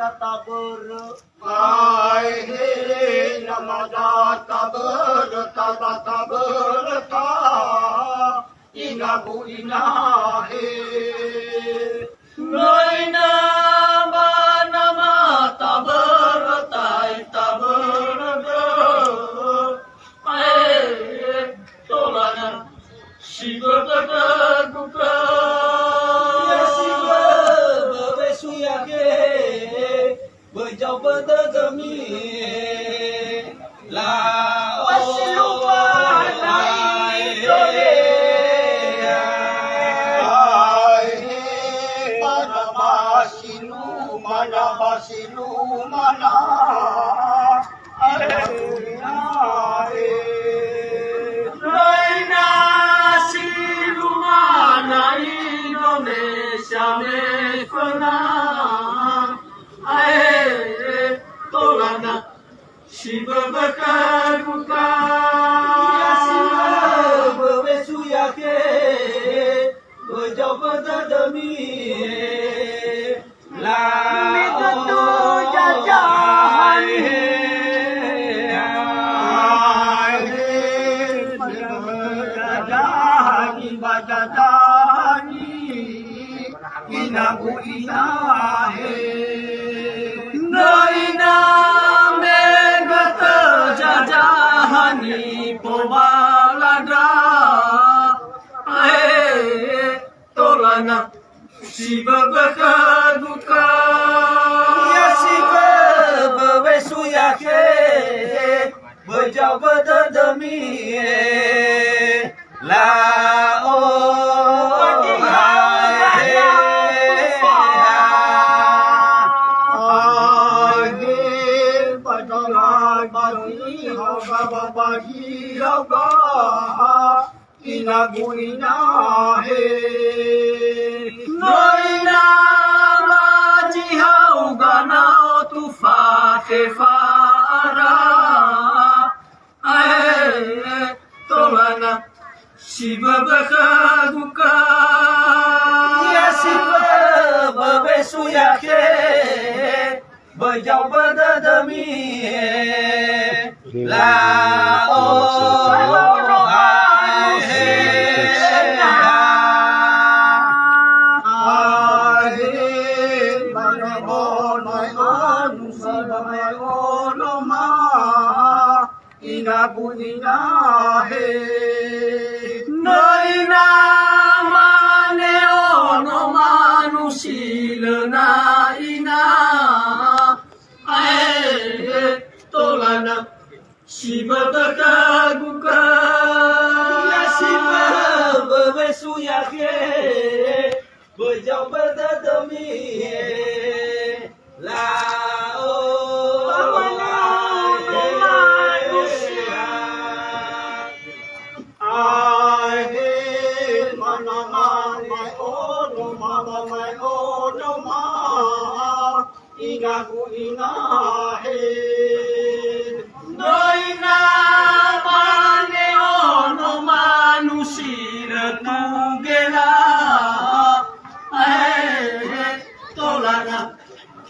tatabur Ai he namada tabur ta inabu inahe Noina nama tabur tai tabur ai tolana Shiva buka Shiva besuyake berjauh berdemi la wasilupa lai tole basilu mana Raina silumana Indonesia mekona ae tolana Shiva bakar buka ya Shiva bewesuyake berjauh berdemi la inabu inahe Noina megata jajahani pobalada ae tolana Shiva bakar buka ya Shiva bewesuyake berjauh berdemi la bagi raga inabu inahe Noina majihau ganau tufa tefara ae tolana Shiva bakar buka ya Shiva bewesuyake berjauh berdemi la inabu inahe Noina mane ono manusilna ina ae tolana Shiva bakar buka ya Shiva bewesuyake berjauh berdemi la inabu inahe Noina mane ono manusira tugela ae tolana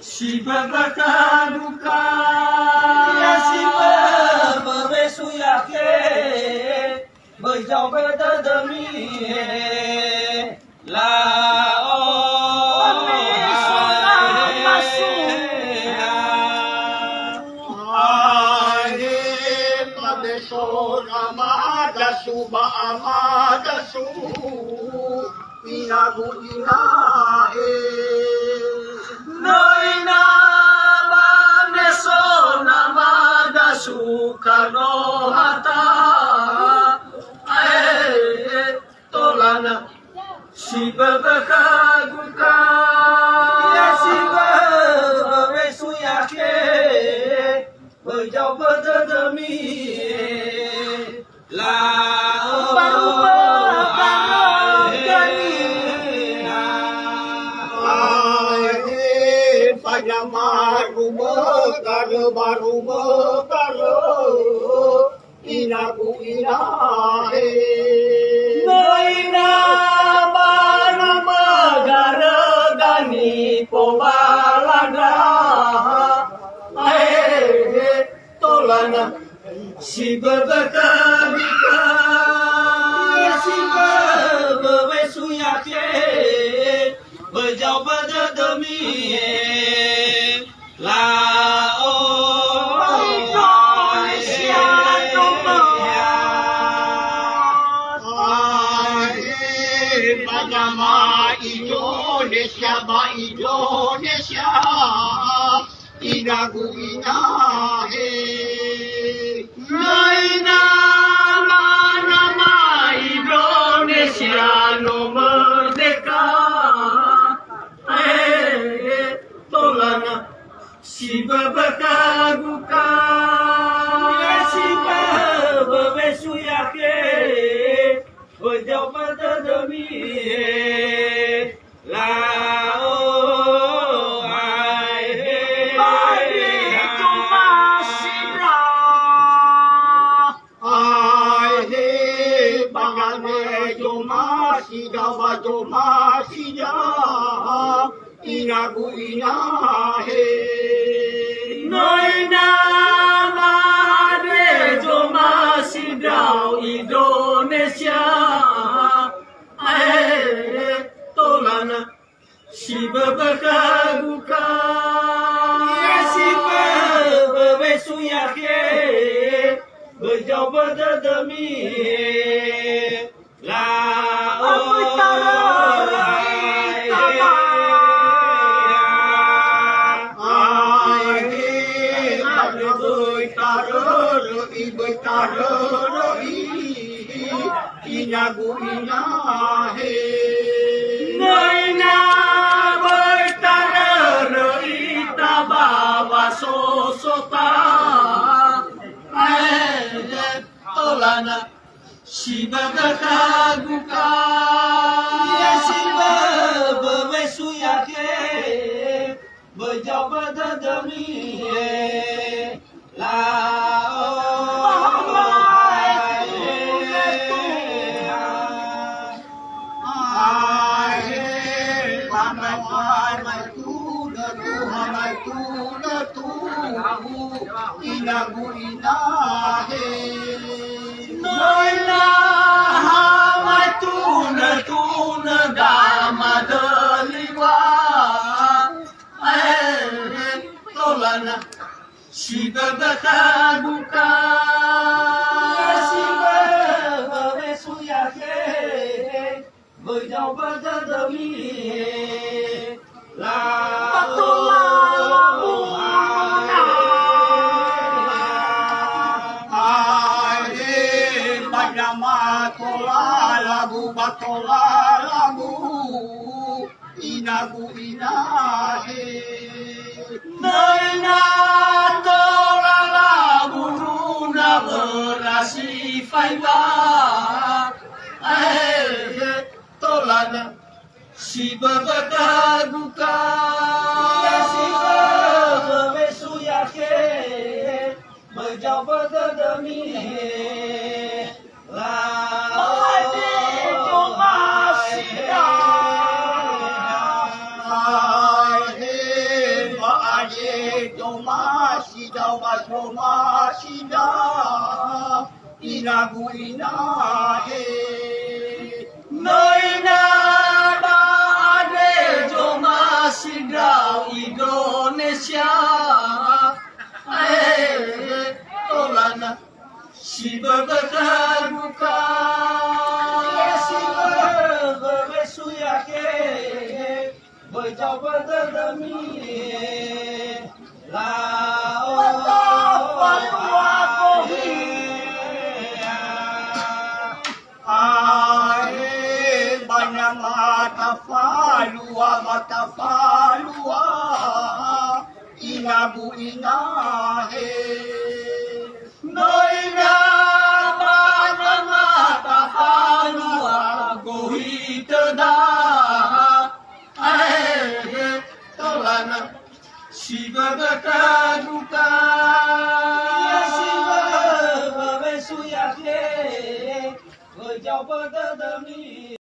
Shiva bakar buka ya Shiva bewesuyake berjauh berdemi la Suba amadasu inabu inahe Noina baneso namada sukano hata ae tolana Shiva bakar buka ya Shiva bewesuyake berjauh berdemi la baru bekaro inabu inahe Noina bana magara gani pobalada Shiva Bhakta Shiva Bhavesuyake Bajau Badadami La Nama Indonesia, Indonesia, inagu inahe. Nama Indonesia no merdeka tolana Shiva Bhakta Shiva Bhavesuyake Bajau Badadami Inagu inahe Noina mahade joma sidau Indonesia tolana Shiva Bhakta Shiva Bhavesuyake Bajau Badadami Inagu inahe Naina bertara ita bawa sosota tolana Shiva Bhakta Shiva Bhavesuyake Bajau Badadami Inagu inahe Noina hamai tuna dama deliwa tolana Shiva Bhakta Shiva Bhavesuyake Bajau Badadami Batola lagu inagu inahe Naina tolala buruna berasi faiba tolana Shiva Bhakta Shiva Bhavesuyake Bajau Badadami Inagu inahe Noina ade joma sidau Indonesia tolana Shiva Bhakta Shiva Bhavesuyake Bajau Badadami Matafalua inagu inahe Noina mana matafalua gohitada tolana Shiva Bhakta Shiva Bhavesuyake Bajau Badadami